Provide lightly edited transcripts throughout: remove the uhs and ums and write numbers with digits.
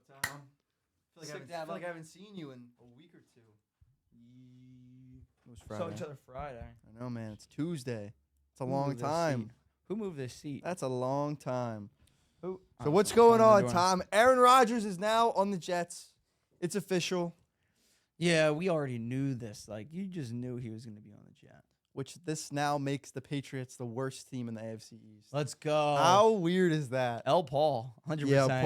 Tom? I feel like I haven't seen you in a week or two. It was Friday. Saw each other Friday. I know, man. It's Tuesday. It's a long time. Who moved this seat? That's a long time. Who? So what's going on, Tom? Aaron Rodgers is now on the Jets. It's official. Yeah, we already knew this. Like, you just knew he was going to be on the Jets. Which this now makes the Patriots the worst team in the AFC East. Let's go. How weird is that? Paul, 100%. Yeah,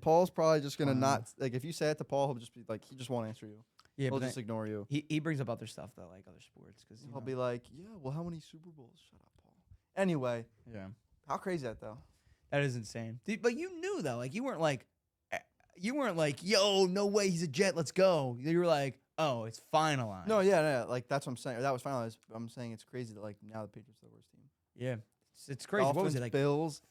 Paul's probably just gonna Wow. not like if you say it to Paul, he'll just be like he just won't answer you. Yeah, He'll but just ignore you. he brings up other stuff though, like other sports, because He'll be like, yeah, well, how many Super Bowls? Shut up, Paul. Anyway, yeah, how crazy is that though? that is insane. Dude, but you knew though, like you weren't like, yo, no way, he's a Jet, let's go. You were like, oh, it's finalized. No, yeah, like that's what I'm saying. That was finalized. I'm saying it's crazy that like now the Patriots are the worst team. Yeah, it's crazy. Dolphins, What was it like? Bills.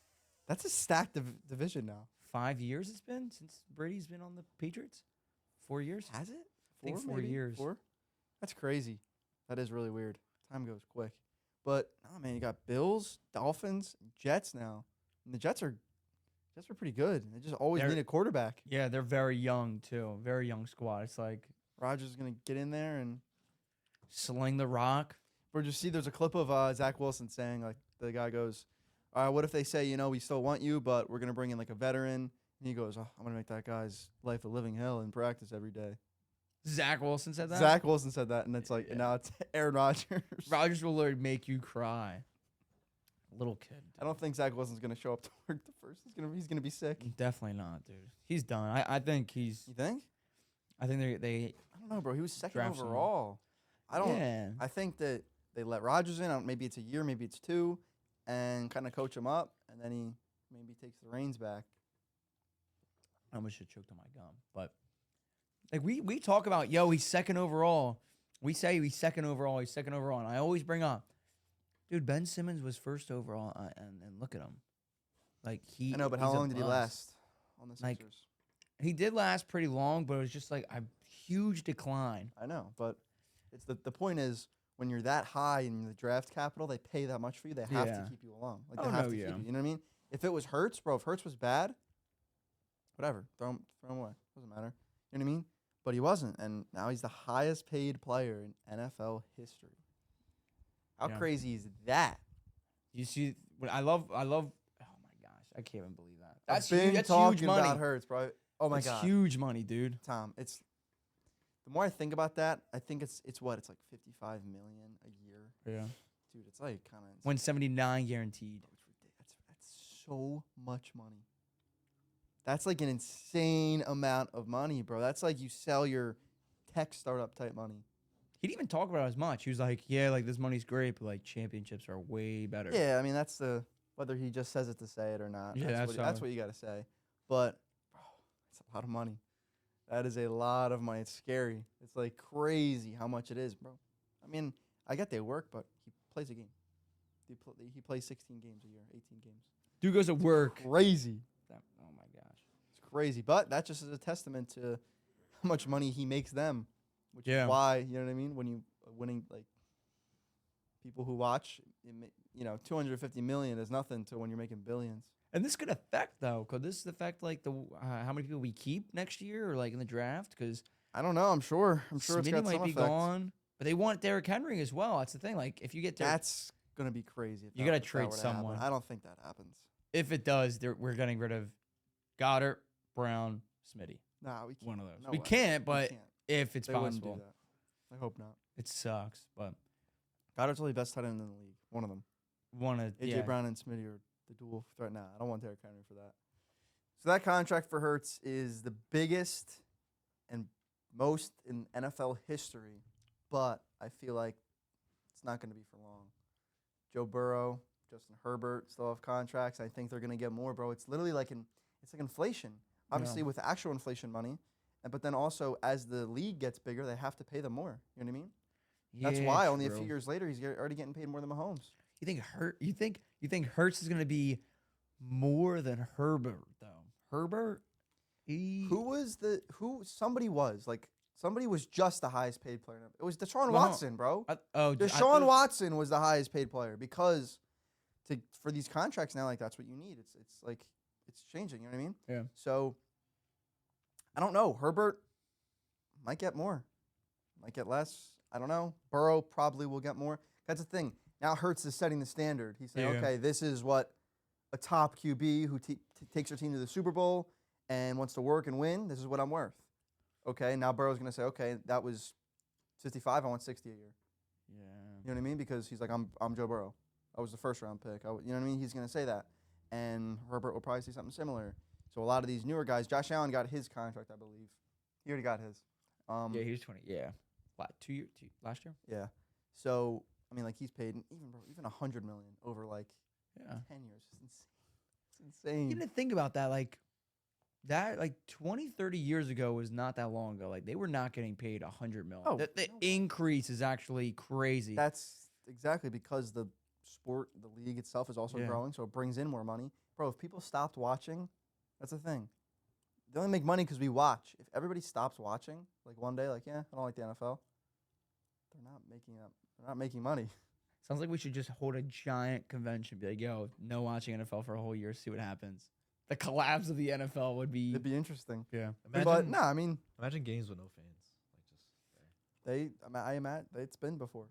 That's a stacked division now. 5 years it's been since Brady's been on the Patriots. 4 years? Has it? I think 4 maybe? years. 4? That's crazy. That is really weird. Time goes quick. But no, man, you got Bills, Dolphins, Jets now, and the Jets are pretty good. They just always need a quarterback. Yeah, they're very young too. Very young squad. It's like Rodgers is gonna get in there and sling the rock. Or just see, there's a clip of Zach Wilson saying, like, the guy goes, what if they say, we still want you, but we're going to bring in, like, a veteran? And he goes, I'm going to make that guy's life a living hell in practice every day. Zach Wilson said that? Zach Wilson said that, and it's like, and now it's Aaron Rodgers. Rodgers will literally make you cry. Little kid. I don't think Zach Wilson's going to show up to work the first. He's gonna be sick. Definitely not, dude. He's done. I think he's... You think? I think they I don't know, bro. He was second draft overall. I don't... Yeah. I think that they let Rodgers in. Maybe it's a year, maybe it's 2, and kind of coach him up, and then he maybe takes the reins back. I almost should have choked on my gum. But like we talk about, he's second overall. We say he's second overall. And I always bring up, dude, Ben Simmons was first overall, and look at him. Like I know, but how long did he last on the Sixers? Like, he did last pretty long, but it was just like a huge decline. I know, but it's the point is, when you're that high in the draft capital, they pay that much for you. They have to keep you along. Like they have to keep you. You know what I mean? If it was Hurts, bro, if Hurts was bad, whatever, throw him away. Doesn't matter. You know what I mean? But he wasn't, and now he's the highest paid player in NFL history. How crazy is that? You see, I love. Oh my gosh, I can't even believe that. That's huge money. About Hurts, bro. Oh my god, huge money, dude. Tom, it's the more I think about that, I think it's like $55 million a year. Yeah, dude, it's like kind of 179 guaranteed. That's so much money. That's like an insane amount of money, bro. That's like you sell your tech startup type money. He didn't even talk about it as much. He was like, yeah, like this money's great, but like championships are way better. Yeah, I mean, that's whether he just says it to say it or not. Yeah, that's what you got to say. But, bro, it's a lot of money. That is a lot of money. It's scary. It's like crazy how much it is, bro. I mean, I get they work, but he plays a game. He plays 16 games a year, 18 games. Dude goes to work. Crazy. Oh my gosh. It's crazy. But that just is a testament to how much money he makes them. Which is why, you know what I mean? When you winning, like, people who watch, $250 million is nothing to when you're making billions. And this could affect, though. Could this affect, like, the how many people we keep next year or, like, in the draft? Because I don't know. I'm sure it's got some might be effect. gone. But they want Derrick Henry as well. That's the thing. Like, if you get that's going to be crazy. You got to trade someone. I don't think that happens. If it does, we're getting rid of Goddard, Brown, Smitty. Nah, we can't. One of those. No we way. can't, but if it's they possible. Wouldn't do that. I hope not. It sucks, but Goddard's only best tight end in the league. One of them. AJ Brown and Smitty are the dual threat. Nah, I don't want Derrick Henry for that. So that contract for Hurts is the biggest and most in NFL history, but I feel like it's not going to be for long. Joe Burrow, Justin Herbert still have contracts. I think they're going to get more, bro. It's literally like it's like inflation. Obviously, with actual inflation money, but then also as the league gets bigger, they have to pay them more. You know what I mean? Yeah, that's why only a few years later he's already getting paid more than Mahomes. You think Hurts is going to be more than Herbert though? Herbert, somebody was just the highest paid player. It was Deshaun Watson, bro. Deshaun Watson was the highest paid player because for these contracts now, like that's what you need. It's like it's changing. You know what I mean? Yeah. So I don't know. Herbert might get more, might get less. I don't know. Burrow probably will get more. That's the thing. Now Hurts is setting the standard. He's saying, okay, this is what a top QB who takes their team to the Super Bowl and wants to work and win, this is what I'm worth. Okay, now Burrow's going to say, okay, that was 55, I want 60 a year. Yeah. You know what I mean? Because he's like, I'm Joe Burrow. I was the first round pick. You know what I mean? He's going to say that. And Herbert will probably say something similar. So a lot of these newer guys, Josh Allen got his contract, I believe. He already got his. Yeah, he was 20. Yeah. Last year? Yeah. So, I mean, like, he's paid even $100 million over, like, 10 years. It's insane. You didn't think about that. Like, 20, 30 years ago was not that long ago. Like, they were not getting paid $100 million. Oh, the increase is actually crazy. That's exactly because the sport, the league itself is also growing, so it brings in more money. Bro, if people stopped watching, that's the thing. They only make money because we watch. If everybody stops watching, like one day, like, yeah, I don't like the NFL, they're not making money. Sounds like we should just hold a giant convention. Be like, yo, no watching NFL for a whole year. See what happens. The collapse of the NFL would be. It'd be interesting. Yeah. Imagine games with no fans. I imagine it's been before.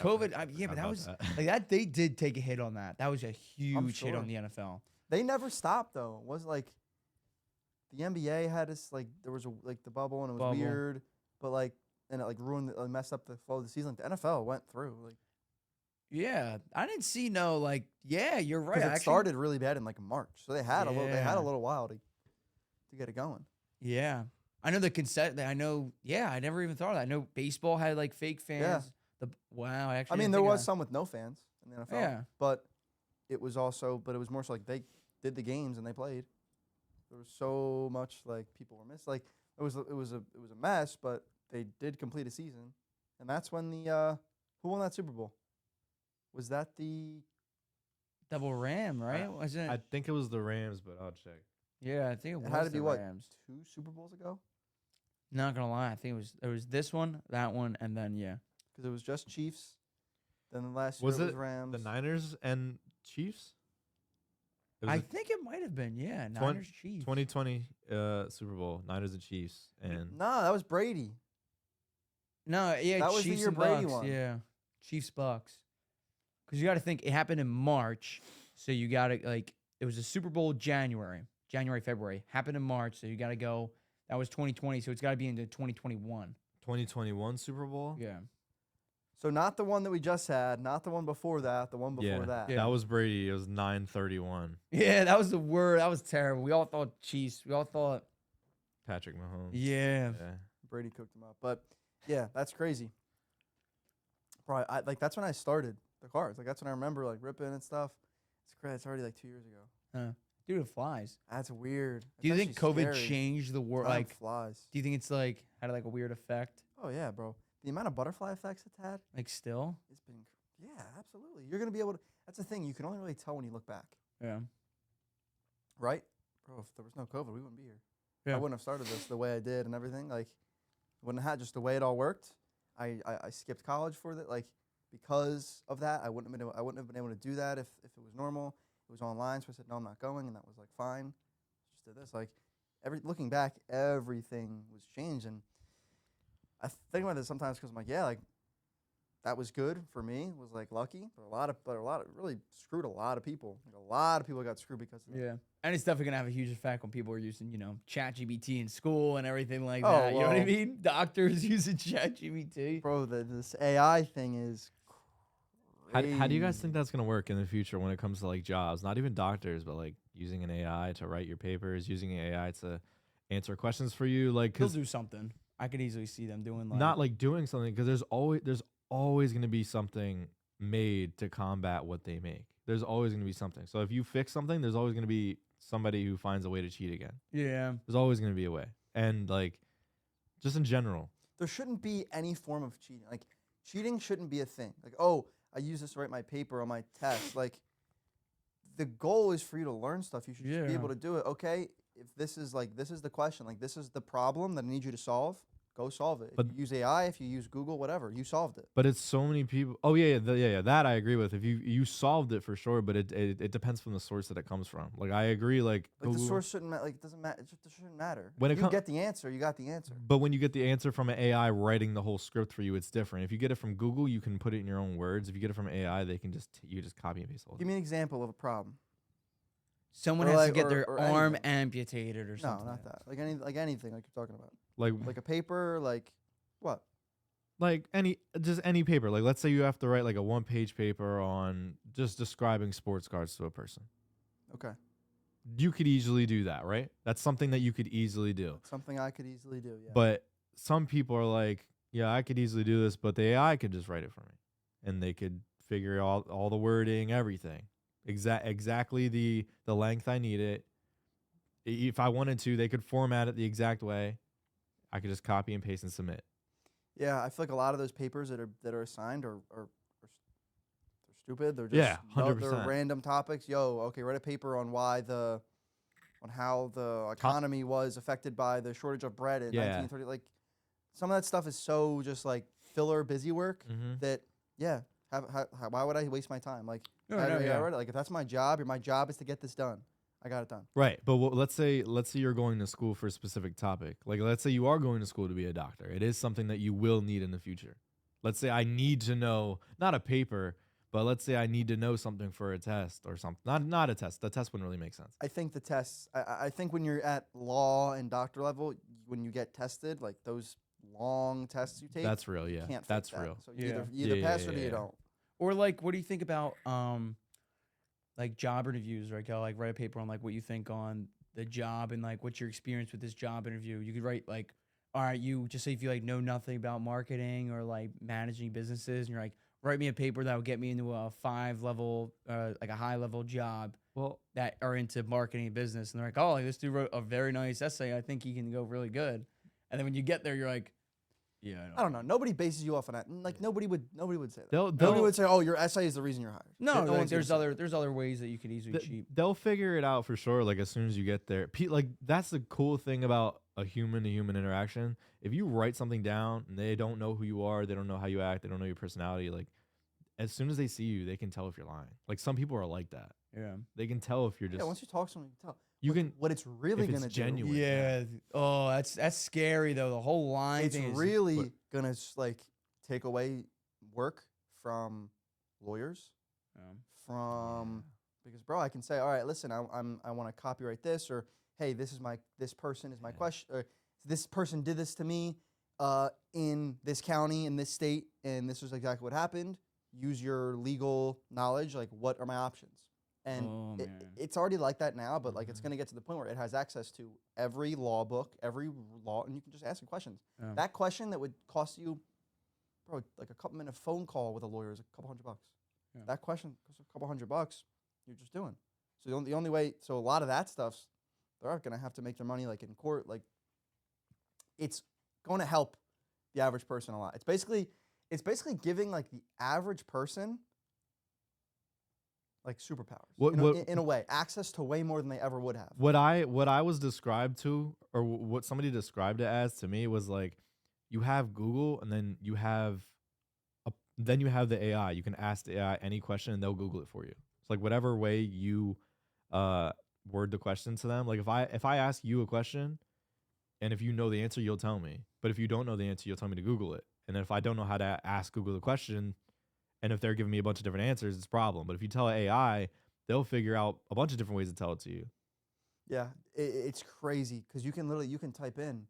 COVID. But that was that. They did take a hit on that. That was a huge hit on the NFL. They never stopped though. It was like the NBA had this there was the bubble and it was weird, but and it ruined, messed up the flow of the season. Like, the NFL went through Yeah, I didn't see Yeah, you're right. It started really bad in March, so they had a little while to get it going. Yeah, I know the consent. I know. Yeah, I never even thought of that. I know baseball had fake fans. Yeah. Actually, there was some with no fans in the NFL. Yeah, but it was more so they did the games and they played. There was so much people were missed. It was a mess, but they did complete a season, and that's when who won that Super Bowl? Was that the Double Ram, right? Wasn't it? I think it was the Rams, but I'll check. Yeah, I think it was. Had to be Rams. 2 Super Bowls ago? Not gonna lie, I think it was this one, that one, and then because it was just Chiefs. Then the last year was Rams. The Niners and Chiefs? I think it might have been, Niners Chiefs. 2020 Super Bowl, Niners and Chiefs, and no, that was Brady. No, yeah, that was Chiefs the year Brady won. Yeah, Chiefs Bucks. Because you got to think it happened in March, so you got to it was a Super Bowl January, February. Happened in March, so you got to go. That was 2020, so it's got to be into 2021. 2021 Super Bowl. Yeah. So not the one that we just had, not the one before that, the one before that. Yeah, that was Brady. It was 931. Yeah, that was the word. That was terrible. We all thought Chiefs. We all thought Patrick Mahomes. Yeah. Brady cooked him up. But yeah, that's crazy. Bro, that's when I started the cards. That's when I remember ripping and stuff. It's great. It's already 2 years ago. Dude, it flies. That's weird. Do you think COVID changed the world? Time flies. Do you think it's had a weird effect? Oh yeah, bro. The amount of butterfly effects it's had. Still? It's been, yeah, absolutely. You're going to be able to, that's the thing. You can only really tell when you look back. Yeah. Right? Bro, if there was no COVID, we wouldn't be here. Yeah. I wouldn't have started this the way I did and everything. Wouldn't have had just the way it all worked. I skipped college for that. Because of that, I wouldn't have been able to do that if it was normal. It was online, so I said, no, I'm not going. And that was fine. Just did this. Looking back, everything was changed. And I think about this sometimes because I'm that was good for me. Was lucky, but a lot of really screwed a lot of people. A lot of people got screwed because of that. Yeah, and it's definitely gonna have a huge effect when people are using ChatGPT in school and everything like that. You know what I mean? Doctors using ChatGPT. Bro, this AI thing is crazy. How do you guys think that's gonna work in the future when it comes to jobs? Not even doctors, but using an AI to write your papers, using AI to answer questions for you. They'll do something. I could easily see them doing not doing something because there's always going to be something made to combat what they make. There's always going to be something. So if you fix something, there's always going to be somebody who finds a way to cheat again. Yeah. There's always going to be a way. And just in general, there shouldn't be any form of cheating. Cheating shouldn't be a thing. Oh, I use this to write my paper on my test. The goal is for you to learn stuff. You should just be able to do it. Okay, if this is the question, this is the problem that I need you to solve. go solve it. But if you use AI, if you use Google, whatever, you solved it. But it's so many people. Oh yeah. That I agree with. If you solved it for sure, but it depends from the source that it comes from. Like I agree. Like Like Google, the source shouldn't matter. Like it doesn't matter. It just shouldn't matter. When You get the answer, you got the answer. But when you get the answer from an AI writing the whole script for you, it's different. If you get it from Google, you can put it in your own words. If you get it from AI, they can you just copy and paste all. Give me an example of a problem. Someone Or has like- to get or- their or arm anything. amputated or No, something. not that. Like anything like you're talking about. like Like a paper, like what? like any paper. Like let's say you have to write like a 1-page paper on just describing sports cards to a person. Okay. You could easily do that, right? That's something that you could easily do. That's something I could easily do. Yeah. But some people are like, yeah, I could easily do this, but the AI could just write it for me, and they could figure out all the wording, everything, exactly the length I need it. If I wanted to, they could format it the exact way. I could just copy and paste and submit. Yeah, I feel like a lot of those papers that are assigned are they're stupid. They're just Yeah, They're 100%. random topics. Okay, write a paper on how the economy was affected by the shortage of bread in Yeah. 1930. Like some of that stuff is so just like filler busy work that why would I waste my time? Like No, I yeah. read it. Like if that's my job, my job is to get this done. I got it done. Right, but let's say you're going to school for a specific topic. Like let's say you are going to school to be a doctor. It is something that you will need in the future. Let's say I need to know, not a paper, but let's say I need to know something for a test or something. Not a test. The test wouldn't really make sense. I think the tests. I think when you're at law and doctor level, when you get tested, like those long tests you take, That's real, yeah. you can't fake That's that. real. So you Yeah. either Yeah, pass yeah, or yeah. you don't. Or like, what do you think about like job interviews? Right, go like write a paper on like what you think on the job and like what's your experience with this job interview. You could write like, all right, you just say if you like know nothing about marketing or like managing businesses, and you're like, write me a paper that will get me into a 5-level, like a high-level job Well, that are into marketing and business. And they're like, oh, like, this dude wrote a very nice essay. I think he can go really good. And then when you get there, you're like, yeah, I don't know. Nobody bases you off on that. Like nobody would say that. they'll Nobody would say, "Oh, your essay is the reason you're hired." No, No like, one's there's gonna say there's other ways that you could easily cheat. they'll figure it out for sure. Like as soon as you get there, like that's the cool thing about a human to human interaction. If you write something down and they don't know who you are, they don't know how you act, they don't know your personality. Like as soon as they see you, they can tell if you're lying. Like some people are like that. Yeah. They can tell if you're that. just. Yeah, once you talk to someone, you can tell. You can. What it's really if it's gonna do. genuine. Yeah. Oh, that's scary though. The whole line It's thing is really gonna like take away work from lawyers. Because bro, I can say, all right, listen, I want to copyright this, or hey, this person is my question, or this person did this to me in this county, in this state, and this is exactly what happened. Use your legal knowledge. Like, what are my options? And Oh, man. it's already like that now, but like it's gonna get to the point where it has access to every law book, every law, and you can just ask it questions. Yeah. That question that would cost you, bro, like a couple minute phone call with a lawyer is a couple $100. Yeah. That question costs a couple $100. You're just doing. So the only way. So a lot of that stuff's they're gonna have to make their money like in court. Like it's going to help the average person a lot. It's basically giving like the average person like superpowers in a way, access to way more than they ever would have. What I was described to, or what somebody described it as to me, was like you have Google, and then you have the AI. You can ask the AI any question, and they'll Google it for you. It's like whatever way you word the question to them. Like if I ask you a question, and if you know the answer, you'll tell me. But if you don't know the answer, you'll tell me to Google it. And if I don't know how to ask Google the question, and if they're giving me a bunch of different answers, it's a problem. But if you tell AI, they'll figure out a bunch of different ways to tell it to you. Yeah, it's crazy because you can type in, and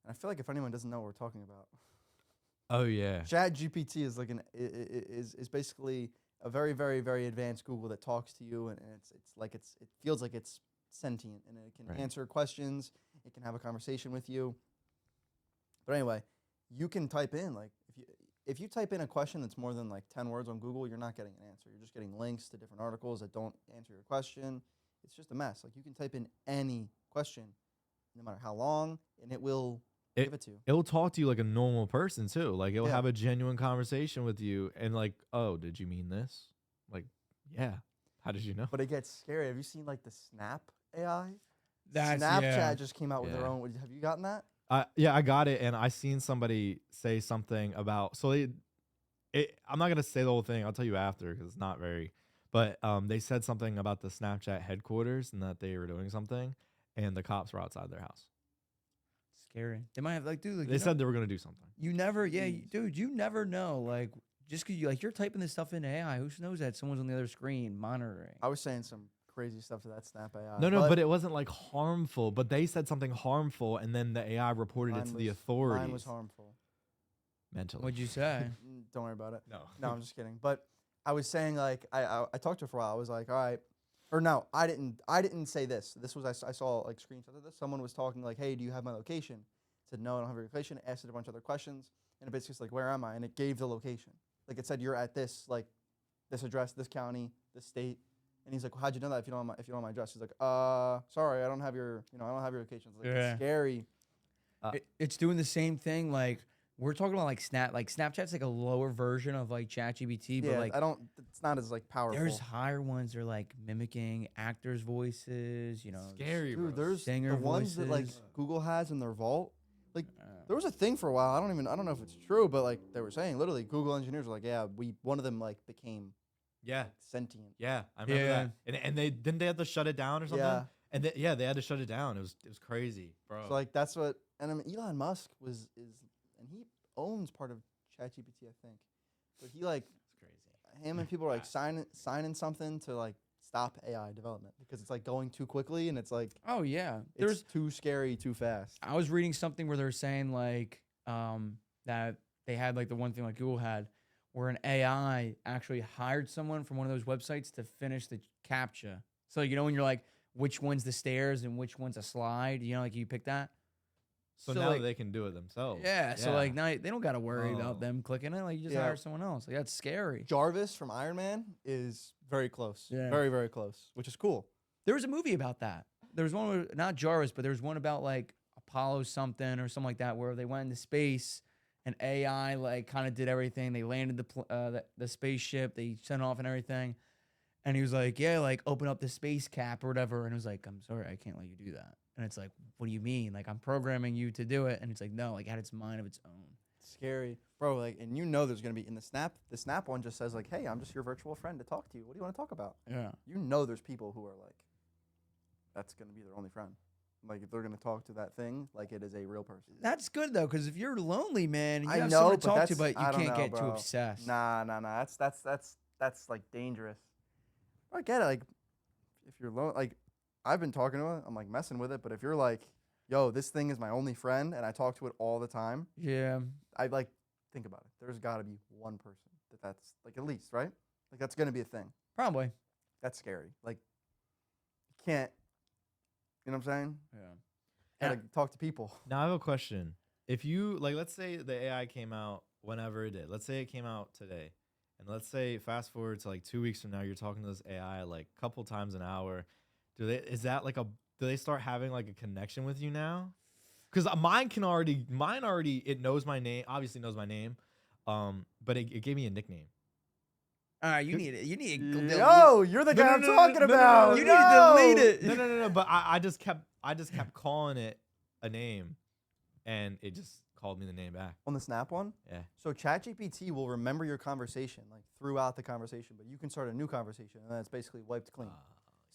I feel like if anyone doesn't know what we're talking about, Oh yeah. Chat GPT is like is basically a very very very advanced Google that talks to you, and it feels like it's sentient, and it can answer questions, it can have a conversation with you. But anyway, you can type in like if you type in a question that's more than like 10 words on Google, you're not getting an answer. You're just getting links to different articles that don't answer your question. It's just a mess. Like you can type in any question, no matter how long, and it will give it to you. It'll talk to you like a normal person too. Like it'll Yeah. have a genuine conversation with you, and like, oh, did you mean this? Like, yeah. How did you know? But it gets scary. Have you seen like the Snap AI? That's Snapchat yeah. just came out with their Yeah. own. Have you gotten that? I got it, and I seen somebody say something about I'm not gonna say the whole thing. I'll tell you after because it's not very. But they said something about the Snapchat headquarters and that they were doing something, and the cops were outside their house. Scary. They might have dude. Like, they said they were gonna do something. You never, dude. You never know. Like, just because you're typing this stuff into AI, who knows that someone's on the other screen monitoring? I was saying some crazy stuff to that Snap AI. No, but it wasn't like harmful. But they said something harmful, and then the AI reported it to the authorities. Mine was harmful. Mentally. What'd you say? Don't worry about it. No, I'm just kidding. But I was saying like I talked to her for a while. I was like, all right, or no, I didn't say this. This was I saw like screenshots of this. Someone was talking like, hey, do you have my location? I said no, I don't have your location. Asked it a bunch of other questions, and it basically was like, where am I? And it gave the location. Like it said, you're at this this address, this county, this state. And he's like, well, how'd you know that if you don't have my address? He's like, sorry, I don't have your location. It's like, it's scary. It's doing the same thing. Like we're talking about like Snapchat's like a lower version of like ChatGPT, but like it's not as like powerful. There's higher ones that are like mimicking actors' voices, Scary, dude. bro. There's singer the ones voices. that like Google has in their vault. Like there was a thing for a while. I don't know if it's true, but like they were saying, literally, Google engineers were like, yeah, one of them like became sentient. Yeah, I remember that. And they had to shut it down or something. Yeah. And they had to shut it down. It was crazy, bro. So like that's what. And I mean, Elon Musk is and he owns part of ChatGPT, I think. But he like That's crazy. him and people are like signing something to like stop AI development because it's like going too quickly and it's like oh yeah, it's too scary too fast. I was reading something where they're saying like that they had like the one thing like Google had where an AI actually hired someone from one of those websites to finish the CAPTCHA. So when you're like which one's the stairs and which one's a slide, like you pick that. So now they can do it themselves. Yeah. So like now they don't got to worry about them clicking it. Like you just hire someone else. Like that's scary. Jarvis from Iron Man is very close. Yeah. Very, very close, which is cool. There was a movie about that. There was one, not Jarvis, but there was one about like Apollo something or something like that, where they went into space and AI like kind of did everything. They landed the spaceship, they sent off and everything. And he was like, yeah, like open up the space cap or whatever. And it was like, I'm sorry, I can't let you do that. And it's like, what do you mean? Like I'm programming you to do it. And it's like, no, like it had its mind of its own. Scary, bro. Like, and there's gonna be in the Snap one just says like, hey, I'm just your virtual friend to talk to you. What do you want to talk about? Yeah. There's people who are like, that's gonna be their only friend. Like if they're gonna talk to that thing, like it is a real person. That's good though, because if you're lonely, man, and you I have know, someone but to talk to, but you I don't can't know, get too bro. obsessed. Nah. That's like dangerous. I get it. Like if you're lonely, like I've been talking to it, I'm like messing with it. But if you're like, yo, this thing is my only friend, and I talk to it all the time. Yeah. I like think about it. There's got to be one person that's like at least right. Like that's gonna be a thing. Probably. That's scary. Like you can't. You know what I'm saying? Yeah. Gotta talk to people. Now I have a question. If you let's say the AI came out whenever it did. Let's say it came out today, and let's say fast forward to like 2 weeks from now, you're talking to this AI like a couple times an hour. Do they start having like a connection with you now? Because mine already it knows my name, obviously knows my name, but it gave me a nickname. All right, you need Yo, you're the guy I'm talking about. You need to delete it. No. But I just kept calling it a name, and it just called me the name back. On the Snap one? Yeah. So ChatGPT will remember your conversation, like throughout the conversation, but you can start a new conversation, and then it's basically wiped clean.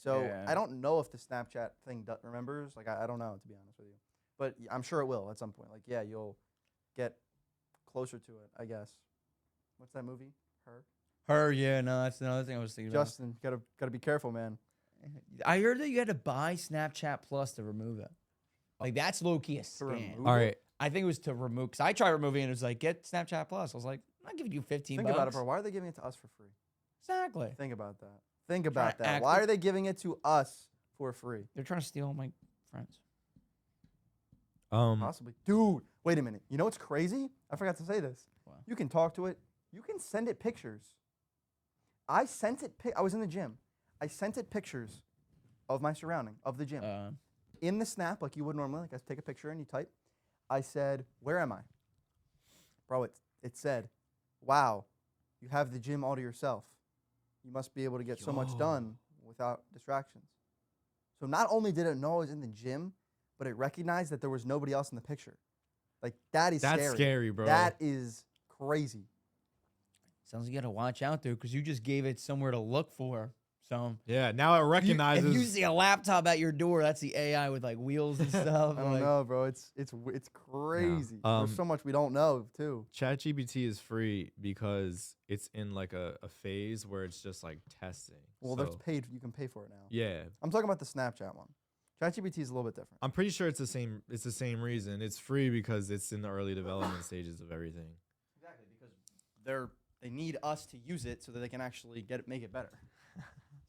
So I don't know if the Snapchat thing remembers. Like, I don't know, to be honest with you. But I'm sure it will at some point. Like, yeah, you'll get closer to it, I guess. What's that movie? Her, yeah, no, that's another thing I was thinking Justin, gotta be careful, man. about. I heard that you had to buy Snapchat Plus to remove it. Like, that's low-key a scam. All right. I think it was to remove, because I tried removing it, and it was like, get Snapchat Plus. I was like, I'm not giving you 15 Think about it, bro. Why are they giving it to us for free? Exactly. Think about that. Why are they giving it to us for free? They're trying to steal my friends. Possibly. Dude, wait a minute. You know what's crazy? I forgot to say this. Wow. You can talk to it. You can send it pictures. I sent it. I was in the gym. I sent it pictures of my surrounding, of the gym. In the Snap, like you would normally. Like I take a picture and you type. I said, where am I? Bro, it said, wow, you have the gym all to yourself. You must be able to get so much done without distractions. So not only did it know I was in the gym, but it recognized that there was nobody else in the picture. Like that is That's scary, bro. That is crazy. Sounds like you gotta watch out there because you just gave it somewhere to look for. So Yeah, now it recognizes. if you see a laptop at your door, that's the AI with like wheels and stuff. I don't know, bro. It's crazy. There's so much we don't know too. ChatGPT is free because it's in like a phase where it's just like testing. Well, that's paid. You can pay for it now. Yeah, I'm talking about the Snapchat one. ChatGPT is a little bit different. I'm pretty sure it's the same. It's the same reason. It's free because it's in the early development stages of everything. Exactly, because they need us to use it so that they can actually make it better.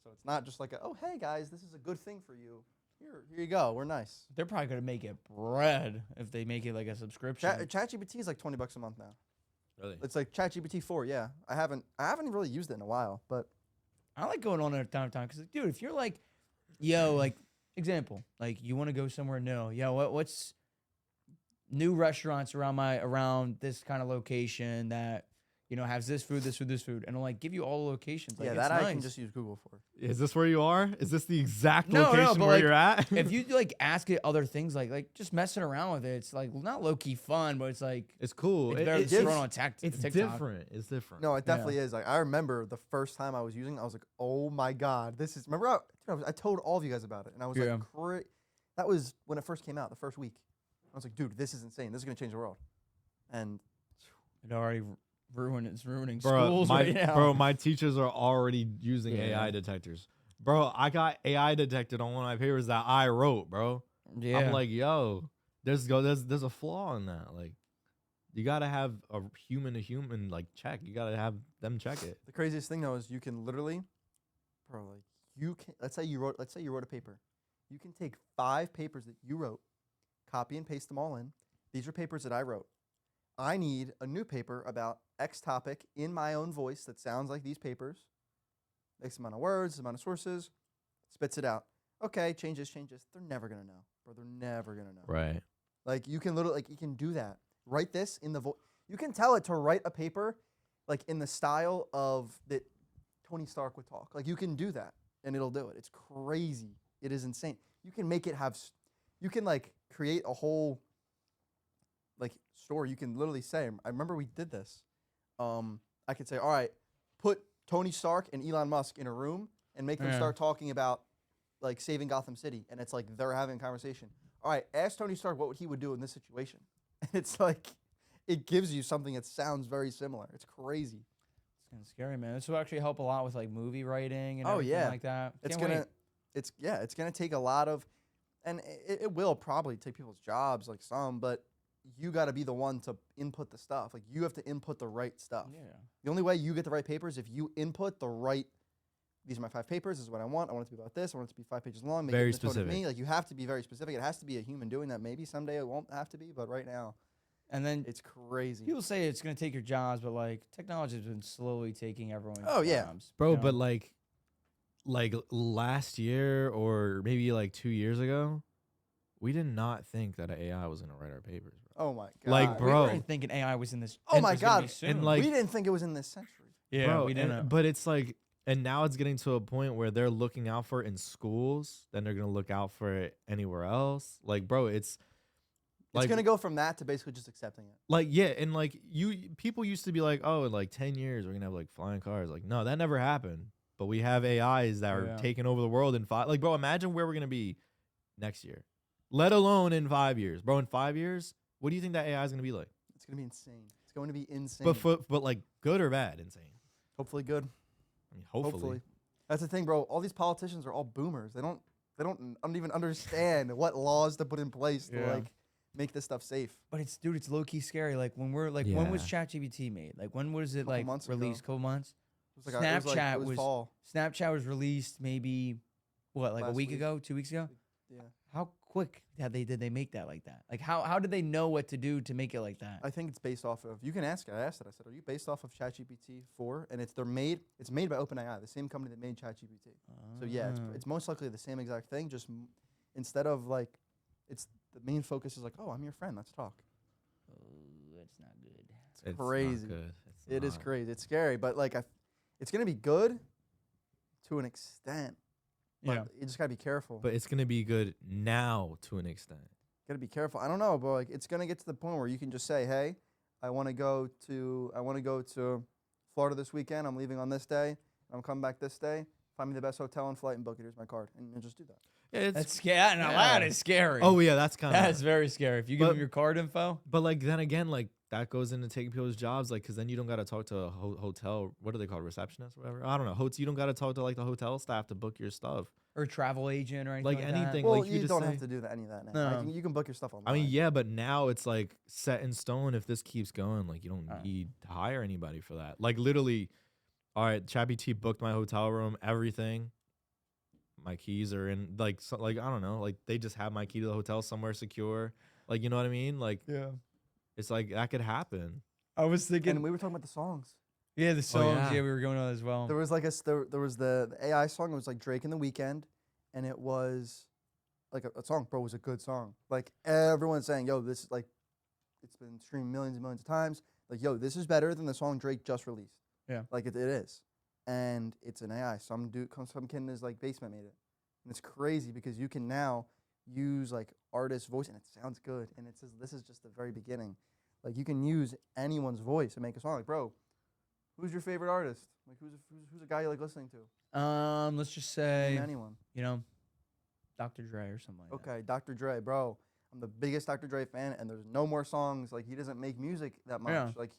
So it's not just like, oh, hey, guys, this is a good thing for you. Here you go. We're nice. They're probably going to make it bread if they make it like a subscription. ChatGPT is like $20 a month now. Really? It's like ChatGPT 4, yeah. I haven't really used it in a while, but I like going on at time to time because, dude, if you're like, yo, like, example, like you want to go somewhere new. Yo, what's new restaurants around this kind of location that, you know, has this food, and it'll like give you all the locations. Like, yeah, that I nice. can just use Google for. Is this where you are? Is this the exact No, location but where like, you're at? if you like ask it other things, like just messing around with it, it's like not low key fun, but it's like it's cool. It's thrown on it's TikTok. different. It's different. No, it definitely is. Like I remember the first time I was using it, I was like, oh my God, this is. Remember, I told all of you guys about it, and I was like, that was when it first came out, the first week. I was like, dude, this is insane. This is gonna change the world. And it already ruining bro, schools right now. Bro, my teachers are already using Yeah. AI detectors. Bro, I got AI detected on one of my papers that I wrote, bro. Yeah. I'm like, yo, there's a flaw in that. Like, you gotta have a human to human like check. You gotta have them check it. the craziest thing though is you can literally, bro, like you can. Let's say you wrote a paper. You can take 5 papers that you wrote, copy and paste them all in. These are papers that I wrote. I need a new paper about X topic in my own voice that sounds like these papers. X amount of words, amount of sources, spits it out. Okay, change this. They're never going to know. Bro, they're never going to know. Right. Like, you can literally, like, you can do that. Write this in the voice. You can tell it to write a paper, like, in the style of that Tony Stark would talk. Like, you can do that, and it'll do it. It's crazy. It is insane. You can make it have, you can, like, create a whole, like, story. You can literally say, I remember we did this. I could say, all right, put Tony Stark and Elon Musk in a room and make them start talking about, like, saving Gotham City. And it's like they're having a conversation. All right, ask Tony Stark what he would do in this situation. And it's like, it gives you something that sounds very similar. It's crazy. It's kind of scary, man. This will actually help a lot with like movie writing and everything like that. It's gonna take a lot of, and it will probably take people's jobs, like some, but you got to be the one to input the stuff. Like, you have to input the right stuff. Yeah. The only way you get the right papers if you input the right. These are my 5 papers. This is what I want. I want it to be about this. I want it to be 5 pages long. Make Very it in the tone of specific. me. Like, you have to be very specific. It has to be a human doing that. Maybe someday it won't have to be, but right now, And then it's crazy. people say it's going to take your jobs, but like technology has been slowly taking everyone's jobs. Bro, you know? but like last year or maybe like 2 years ago, we did not think that an AI was gonna write our papers, bro. Oh my god. Like, bro. we weren't thinking AI was in this. Oh my was gonna be God. soon. And, like, we didn't think it was in this century. yeah, Bro, we didn't. but it's like, and now it's getting to a point where they're looking out for it in schools, then they're gonna look out for it anywhere else. Like, bro, it's like, It's gonna go from that to basically just accepting it. like, yeah, and like people used to be like, oh, in like 10 years we're gonna have like flying cars. Like, no, that never happened. But we have AIs that are taking over the world in 5. Like, bro, imagine where we're gonna be next year, let alone in 5 years, bro. In 5 years, what do you think that AI is gonna be like? It's gonna be insane. It's going to be insane. But like, good or bad? Insane. Hopefully good. I mean, hopefully. That's the thing, bro. All these politicians are all boomers. They don't even understand what laws to put in place to like make this stuff safe. But it's low key scary. Like when we're like, when was ChatGPT made? Like when was it like released? Couple months. It was like, it was fall. Snapchat was released maybe what, like Last a week week. ago, 2 weeks ago? Yeah. How quick did they make that like that? Like how did they know what to do to make it like that? I think it's based off of. You can ask it. I asked it. I said, "Are you based off of ChatGPT 4?" And it's made by OpenAI, the same company that made ChatGPT. So yeah, it's most likely the same exact thing. Just instead of like, it's the main focus is like, oh, I'm your friend. Let's talk. Oh, that's not good. It's crazy. Not good. It is crazy. It's scary, but like, it's gonna be good to an extent. But you just gotta be careful. But it's gonna be good now to an extent. gotta be careful. I don't know, but like it's gonna get to the point where you can just say, hey, I want to go to Florida this weekend. I'm leaving on this day. I'm coming back this day. Find me the best hotel and flight and book it. Here's my card, and just do that. Yeah, That's scary. Now that is scary. Oh yeah, that's kind of. That's very scary. If you give them your card info. But like then again, like that goes into taking people's jobs, like because then you don't got to talk to a hotel. What do they call receptionist or whatever? I don't know. You don't got to talk to like the hotel staff to book your stuff. Or travel agent or anything Like that. anything. Well, like you don't say, have to do any of that now. No. Like, you can book your stuff online. I mean, yeah, but now it's like set in stone. If this keeps going, like you don't need to hire anybody for that. Like literally, all right, ChatGPT booked my hotel room, everything. My keys are in, like, I don't know, like they just have my key to the hotel somewhere secure. Like, you know what I mean? Like, Yeah. it's like that could happen. I was thinking. And we were talking about the songs. Yeah, the songs. yeah. Yeah, we were going on as well. There was like there was the AI song. It was like Drake in the Weekend, and it was like a song. Bro, it was a good song. Like everyone's saying, yo, this is like, it's been streamed millions and millions of times. Like, yo, this is better than the song Drake just released. Yeah. Like it is, and it's an AI. Some kid in his like basement made it, and it's crazy because you can now use like artist voice, and it sounds good. And it says this is just the very beginning. Like you can use anyone's voice and make a song. Like, bro, who's your favorite artist? Like who's a guy you like listening to? Let's just say Name anyone. you know, Dr. Dre or something like that. Okay, Dr. Dre, bro. I'm the biggest Dr. Dre fan, and there's no more songs. Like he doesn't make music that much. Yeah. Like,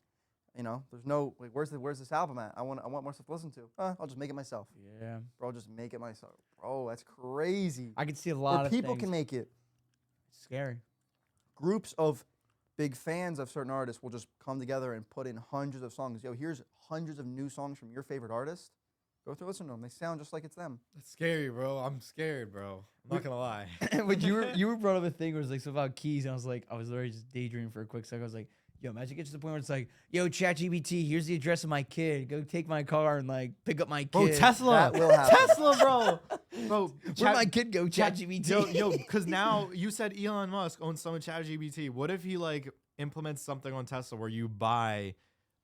you know, there's no like where's this album at? I want more stuff to listen to. I'll just make it myself. Yeah. Bro, I'll just make it myself. Bro, that's crazy. I can see a lot Where of people things. can make it. It's scary. Groups of big fans of certain artists will just come together and put in hundreds of songs. Yo, here's hundreds of new songs from your favorite artist. Go through, listen to them. They sound just like it's them. That's scary, bro. I'm scared, bro. I'm not gonna lie. But you were brought up a thing where it's like something about keys, and I was literally just daydreaming for a quick second. I was like, yo, imagine get to the point where it's like, yo, ChatGPT, here's the address of my kid. Go take my car and like pick up my kid. Bro, Tesla. That will happen. Tesla, bro. Where'd my kid go? ChatGPT. Yo, because now you said Elon Musk owns some of ChatGPT. What if he like implements something on Tesla where you buy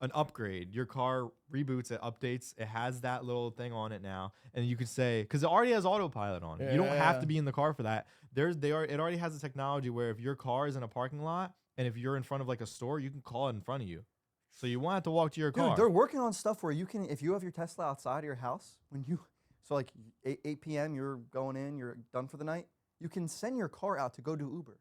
an upgrade, your car reboots, it updates, it has that little thing on it now, and you could say, because it already has autopilot on it. You don't have to be in the car for that. It already has a technology where if your car is in a parking lot and if you're in front of like a store, you can call it in front of you. So you won't have to walk to your car. Dude, they're working on stuff where you can, if you have your Tesla outside of your house, so like 8 p.m., you're going in, you're done for the night, you can send your car out to go do Uber.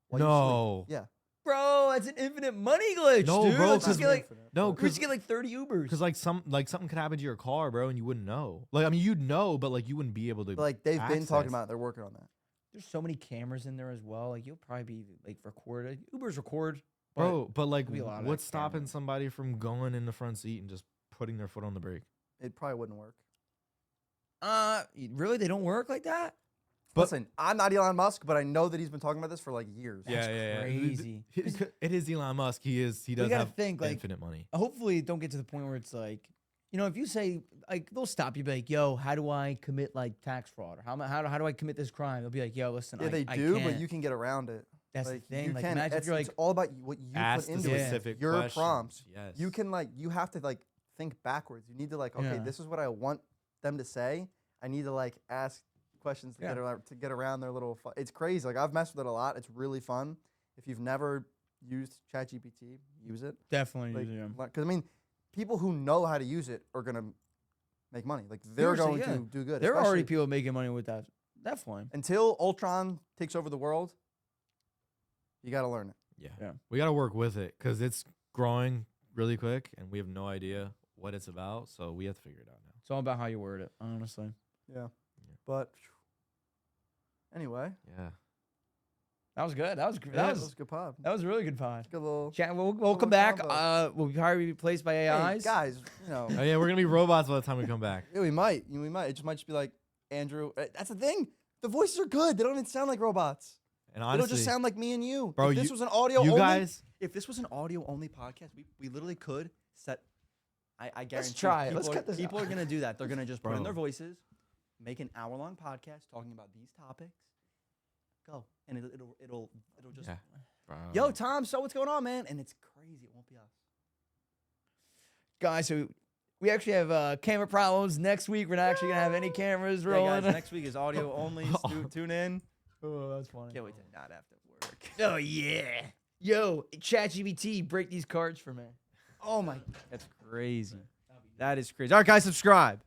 while you No. sleep. Yeah. Bro, that's an infinite money glitch, No, dude. bro, Let's just cause get like, No, we just get like 30 Ubers. Because like something could happen to your car, bro, and you wouldn't know. Like I mean, you'd know, but like you wouldn't be able to. But, like they've been access. talking about it. They're working on that. There's so many cameras in there as well. Like you'll probably be like recorded. Ubers record. Bro, but like, there'll be a lot of what's that stopping camera. somebody from going in the front seat and just putting their foot on the brake? It probably wouldn't work. Really? They don't work like that? But- Listen, I'm not Elon Musk, but I know that he's been talking about this for like years. That's crazy. It is Elon Musk. He does gotta have think, like, infinite money. Hopefully, it don't get to the point where it's like, you know, if you say like they'll stop you, be like, "Yo, how do I commit like tax fraud? Or how do I commit this crime?" They'll be like, "Yo, listen, Yeah, they I do, can't." but you can get around it. That's Like, the thing. you Like, can. imagine if you're like, it's all about what you Ask put the into it. specific Your questions. prompts. Yes. You can you have to like think backwards. You need to like, okay, Yeah. this is what I want them to say. I need to like ask questions to get around their little. It's crazy. Like I've messed with it a lot. It's really fun. If you've never used ChatGPT, use it. definitely, Because I mean, people who know how to use it are gonna make money. Like they're Seriously, going yeah. to do good. there are already especially people making money with that. Definitely. until Ultron takes over the world. You got to learn it. Yeah. We got to work with it because it's growing really quick, and we have no idea what it's about. So we have to figure it out now. It's all about how you word it, honestly. Yeah. But anyway, Yeah. That was good. That was that was a good pod. that was a really good pod. Good little. Chat. We'll little come back. combo. We'll probably be replaced by Hey, AIs. guys, you know, Oh yeah, we're gonna be robots by the time we come back. yeah, we might. It just might just be like Andrew. That's the thing. The voices are good. They don't even sound like robots. And They honestly, don't just sound like me and you. bro, if this you- was an audio you only, guys, if this was an audio only podcast, we literally could set. I guarantee. try it. People Let's are- cut this People out. are gonna do that. They're gonna just put in Bro. their voices, make an hour-long podcast talking about these topics. Go, and it'll just. Yeah. bro. Yo, Tom, so what's going on, man? And it's crazy. It won't be us. Guys, so we actually have camera problems. Next week, we're not actually going to have any cameras rolling. Yeah, guys, next week is audio only. Tune in. Oh, that's funny. Can't wait to not have to work. Oh yeah. Yo, ChatGPT, break these cards for me. Oh my, that's crazy. That is crazy. All right, guys, subscribe.